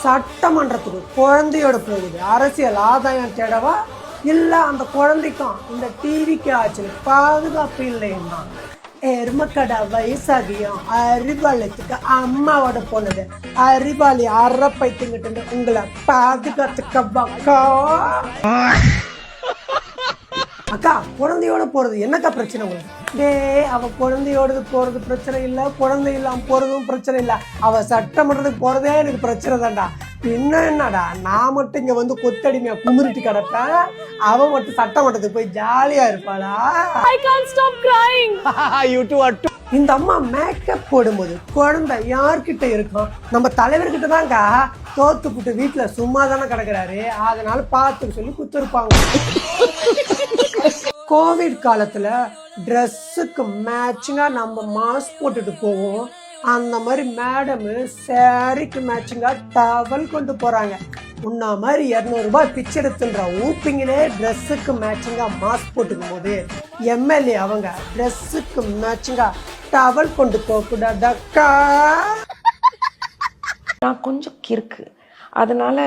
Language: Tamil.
சட்டமன்றத்துக்கு குழந்தையோட போகுது, அரசியல் ஆதாயம் தேடவா இல்லை அந்த குழந்தைக்கும் இந்த டிவிக்கு ஆச்சு பாதுகாப்பு இல்லைன்னா எருமக்கடை வயசாகியும் அறிவாலயத்துக்கு அம்மாவோட போனது அறிவாளி அறப்பை திங்கிட்டு உங்களை பாதுகாத்துக்கா அக்கா குழந்தையோட போறது என்னக்கா பிரச்சனை உங்களுக்கு? அவ குழந்தையோடு போறது பிரச்சனை இல்லை, குழந்தை இல்லாம போறதும் பிரச்சனை இல்லை, அவ சட்டமன்றத்துக்கு போறதே எனக்கு பிரச்சனை தான்டா. பின்ன என்னடா நான் மட்டும் இங்க வந்து கொத்தடிமையா குமுறிட்டு கிடப்பேன், அவ மட்டும் சட்டமன்றத்துக்கு போய் ஜாலியா இருப்பாளா? I can't stop crying. You two are too. இந்த அம்மா மேக்கப் போடும்போது குழந்தை யார்கிட்ட இருக்கும்? நம்ம தலைவர்கிட்ட தான்க்கா. தோத்துப்புட்டு வீட்டுல சும்மா தானே கிடக்குறாரு, அதனால பார்த்து சொல்லி குத்துருப்பாங்க. கோவிட் காலத்துல ட்ரெஸ்ஸுக்கு மேட்சிங்கா நம்ம மாஸ்க் போட்டுட்டு போவோம், அந்த மாதிரி மேடம் சாரிக்கு மேட்சிங்கா டவல் கொண்டு போறாங்க. உன்ன மாதிரி 200 ரூபாய் பிச்சை எடுத்துன்ற ஊப்பிங்களே ட்ரெஸ்ஸுக்கு மேட்சிங்கா மாஸ்க் போட்டுக்கும் போது எம்எல்ஏ அவங்க ட்ரெஸ்ஸுக்கு மேட்சிங்கா டவல் கொண்டு போக கூடாதக்கா. நான் கொஞ்சம் கிறுக்கு, அதனால